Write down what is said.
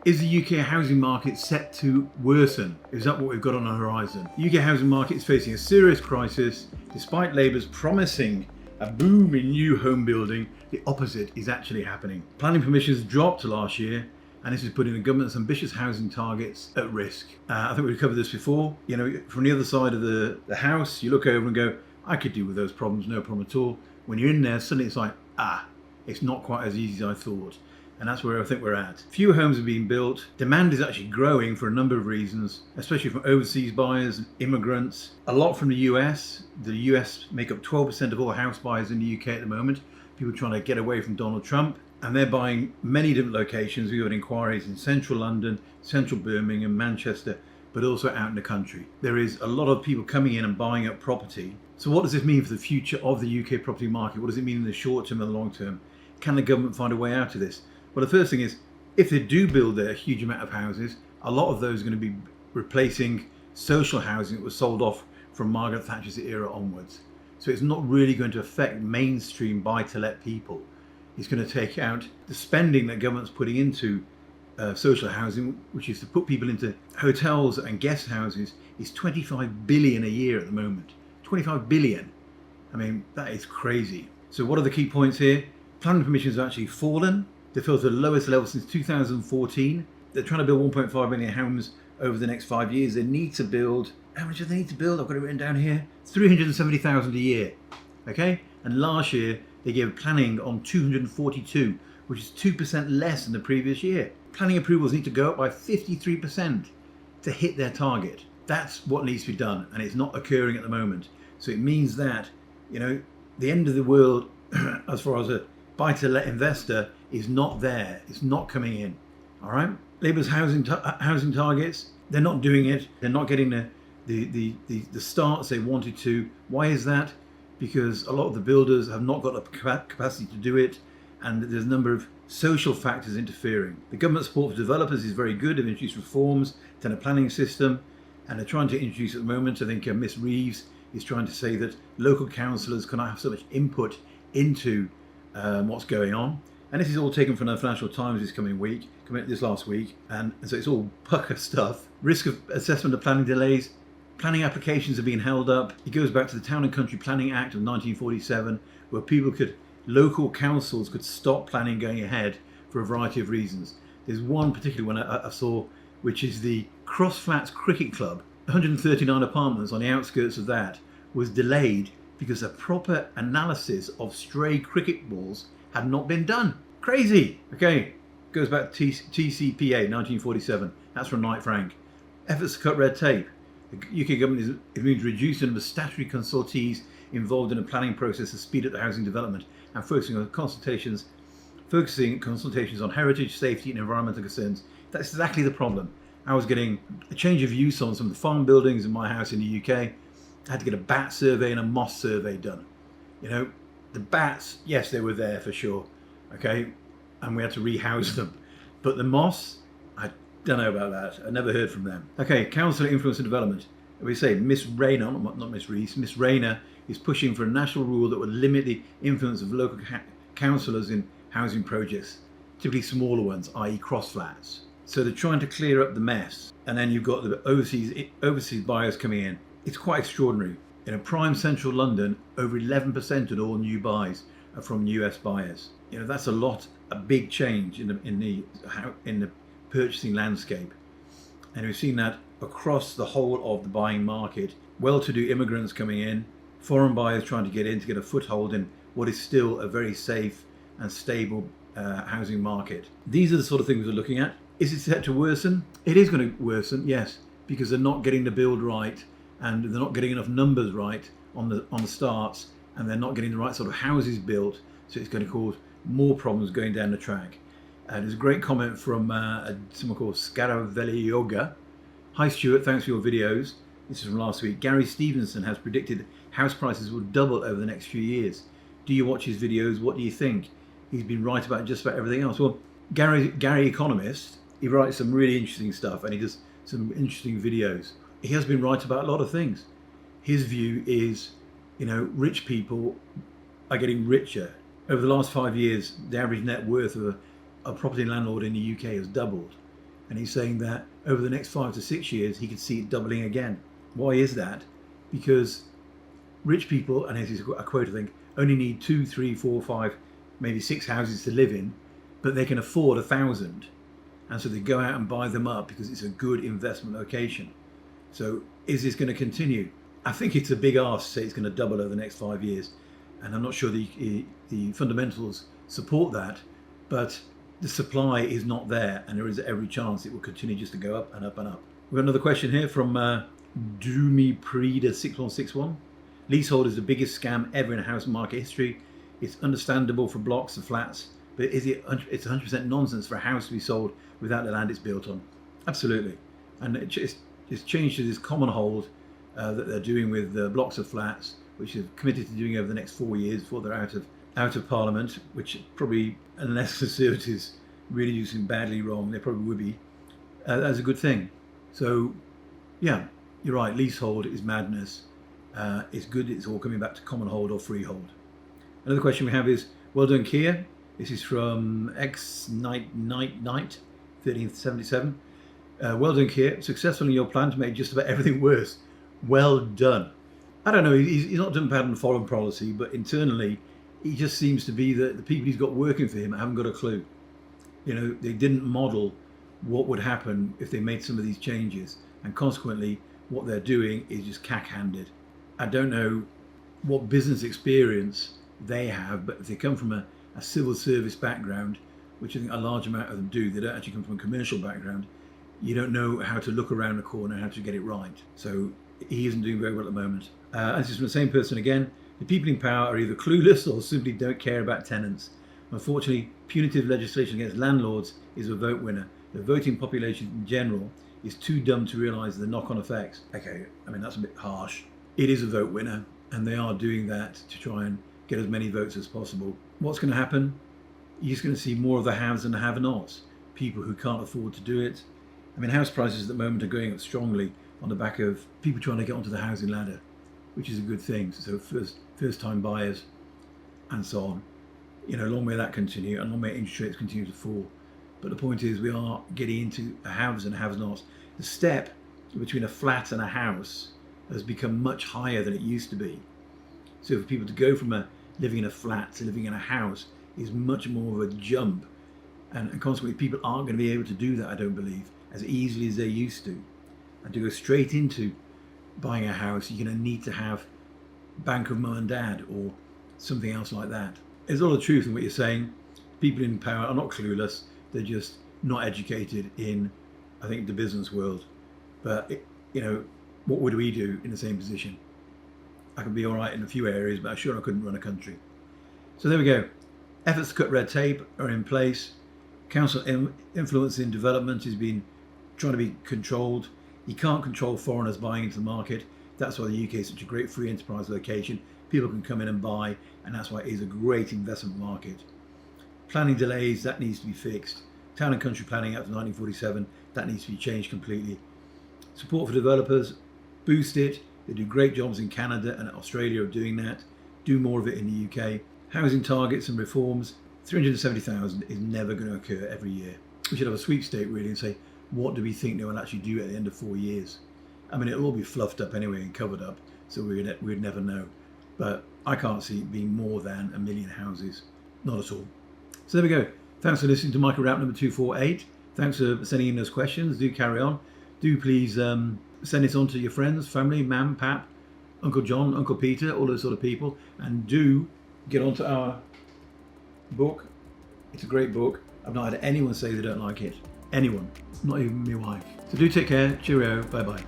Is the UK housing market set to worsen? Is that what we've got on the horizon? The UK housing market is facing a serious crisis. Despite Labour's promising a boom in new home building, the opposite is actually happening. Planning permissions dropped last year, and this is putting the government's ambitious housing targets at risk. I think we've covered this before. You know, from the other side of the house, you look over and go, I could deal with those problems, no problem at all. When you're in there, suddenly it's like, it's not quite as easy as I thought. And that's where I think we're at. Fewer homes are being built. Demand is actually growing for a number of reasons, especially from overseas buyers and immigrants. A lot from the US. The US make up 12% of all house buyers in the UK at the moment. People trying to get away from Donald Trump. And they're buying many different locations. We've got inquiries in central London, central Birmingham, Manchester, but also out in the country. There is a lot of people coming in and buying up property. So what does this mean for the future of the UK property market? What does it mean in the short term and the long term? Can the government find a way out of this? Well, the first thing is, if they do build a huge amount of houses, a lot of those are going to be replacing social housing that was sold off from Margaret Thatcher's era onwards. So it's not really going to affect mainstream buy-to-let people. It's going to take out the spending that government's putting into social housing, which is to put people into hotels and guest houses, is 25 billion a year at the moment. 25 billion. I mean, that is crazy. So what are the key points here? Planning permissions have actually fallen. They fell to the lowest level since 2014. They're trying to build 1.5 million homes over the next 5 years. They need to build, how much do they need to build? I've got it written down here. 370,000 a year. Okay? And last year, they gave planning on 242, which is 2% less than the previous year. Planning approvals need to go up by 53% to hit their target. That's what needs to be done, and it's not occurring at the moment. So it means that, you know, the end of the world, as far as a buy-to-let investor, is not there. It's not coming in. All right. Labour's housing targets, they're not doing it. They're not getting the starts they wanted to. Why is that? Because a lot of the builders have not got the capacity to do it, and there's a number of social factors interfering. The government support for developers is very good. They've introduced reforms to the planning system, and they're trying to introduce at the moment, I think Miss Reeves is trying to say that local councillors cannot have so much input into what's going on. And this is all taken from the Financial Times this last week. And so it's all pucker stuff. Risk of assessment of planning delays. Planning applications are being held up. It goes back to the Town and Country Planning Act of 1947, where local councils could stop planning going ahead for a variety of reasons. There's one particular one I saw, which is the Crossflats Cricket Club. 139 apartments on the outskirts of that was delayed because a proper analysis of stray cricket balls had not been done. Crazy. Okay, goes back to TCPA 1947. That's from Knight Frank. Efforts to cut red tape. The UK government is going to reduce the number of statutory consultees involved in the planning process to speed up the housing development and focusing consultations on heritage, safety and environmental concerns. That's exactly the problem. I was getting a change of use on some of the farm buildings in my house in the UK. I had to get a bat survey and a moss survey done. You know, the bats, yes, they were there for sure, okay, and we had to rehouse them. But the moss, I don't know about that. I never heard from them. Okay, council influence and development. We say Miss Rayner, not Miss Rees, Miss Rayner is pushing for a national rule that would limit the influence of local councillors in housing projects, typically smaller ones, i.e. cross flats. So they're trying to clear up the mess, and then you've got the overseas buyers coming in. It's quite extraordinary. In a prime central London, over 11% of all new buys are from US buyers. You know, that's a big change in the purchasing landscape, and we've seen that across the whole of the buying market. Well-to-do immigrants coming in, foreign buyers trying to get a foothold in what is still a very safe and stable housing market. These are the sort of things we're looking at. Is it set to worsen? It is going to worsen, yes, because they're not getting the build right, and they're not getting enough numbers right on the starts, and they're not getting the right sort of houses built. So it's going to cause more problems going down the track. There's a great comment from someone called Scaravelli Yoga. Hi Stuart, thanks for your videos. This is from last week. Gary Stevenson has predicted house prices will double over the next few years. Do you watch his videos? What do you think? He's been right about just about everything else. Well, Gary Economist, he writes some really interesting stuff, and he does some interesting videos. He has been right about a lot of things. His view is, you know, rich people are getting richer. Over the last 5 years, the average net worth of a property landlord in the UK has doubled. And he's saying that over the next 5 to 6 years, he could see it doubling again. Why is that? Because rich people, and this is a quote I think, only need 2, 3, 4, 5, maybe 6 houses to live in, but they can afford 1,000. And so they go out and buy them up because it's a good investment location. So is this going to continue? I think it's a big ask to say it's going to double over the next 5 years. And I'm not sure the fundamentals support that, but the supply is not there, and there is every chance it will continue just to go up and up and up. We've got another question here from Doomy Preda 6161. Leasehold is the biggest scam ever in house market history. It's understandable for blocks and flats, but it's 100% nonsense for a house to be sold without the land it's built on. Absolutely. And it's changed to this common hold that they're doing with blocks of flats, which they've committed to doing over the next 4 years before they're out of Parliament, which probably, unless Conservatives really do something badly wrong, they probably would be. That's a good thing. So, yeah, you're right, leasehold is madness. It's good it's all coming back to common hold or freehold. Another question we have is, well done, Kia. This is from Night 1377. Well done, Kia. Successful in your plan to make just about everything worse. Well done. I don't know, he's not done bad on foreign policy, but internally, he just seems to be that the people he's got working for him haven't got a clue. You know, they didn't model what would happen if they made some of these changes, and consequently, what they're doing is just cack-handed. I don't know what business experience they have, but if they come from a civil service background, which I think a large amount of them do, they don't actually come from a commercial background, you don't know how to look around the corner, how to get it right. So he isn't doing very well at the moment. And this is from the same person again. The people in power are either clueless or simply don't care about tenants. Unfortunately, punitive legislation against landlords is a vote winner. The voting population in general is too dumb to realise the knock-on effects. Okay, I mean, that's a bit harsh. It is a vote winner, and they are doing that to try and get as many votes as possible. What's going to happen? You're just going to see more of the haves and the have-nots. People who can't afford to do it. I mean, house prices at the moment are going up strongly on the back of people trying to get onto the housing ladder, which is a good thing. So first-time buyers and so on. You know, long may that continue, and long may interest rates continue to fall. But the point is, we are getting into a haves and have-nots. The step between a flat and a house has become much higher than it used to be. So for people to go from living in a flat to living in a house is much more of a jump. And consequently, people aren't going to be able to do that, I don't believe, as easily as they used to. And to go straight into buying a house, you're going to need to have Bank of Mum and Dad or something else like that. There's a lot of truth in what you're saying. People in power are not clueless. They're just not educated in, I think, the business world. But, you know, what would we do in the same position? I could be all right in a few areas, but I'm sure I couldn't run a country. So there we go. Efforts to cut red tape are in place. Council influence in development is being trying to be controlled. You can't control foreigners buying into the market. That's why the UK is such a great free enterprise location. People can come in and buy, and that's why it is a great investment market. Planning delays, that needs to be fixed. Town and country planning after 1947, that needs to be changed completely. Support for developers, boost it. They do great jobs in Canada and Australia of doing that. Do more of it in the UK. Housing targets and reforms, 370,000 is never going to occur every year. We should have a sweepstake really and say, what do we think they will actually do at the end of 4 years? I mean, it'll all be fluffed up anyway and covered up, so we'd never know. But I can't see it being more than 1 million houses. Not at all. So there we go. Thanks for listening to Michael Rap number 248. Thanks for sending in those questions. Do carry on. Do please send it on to your friends, family, Mam, Pap, Uncle John, Uncle Peter, all those sort of people. And do get onto our book. It's a great book. I've not had anyone say they don't like it. Anyone. Not even my wife. So do take care. Cheerio. Bye-bye.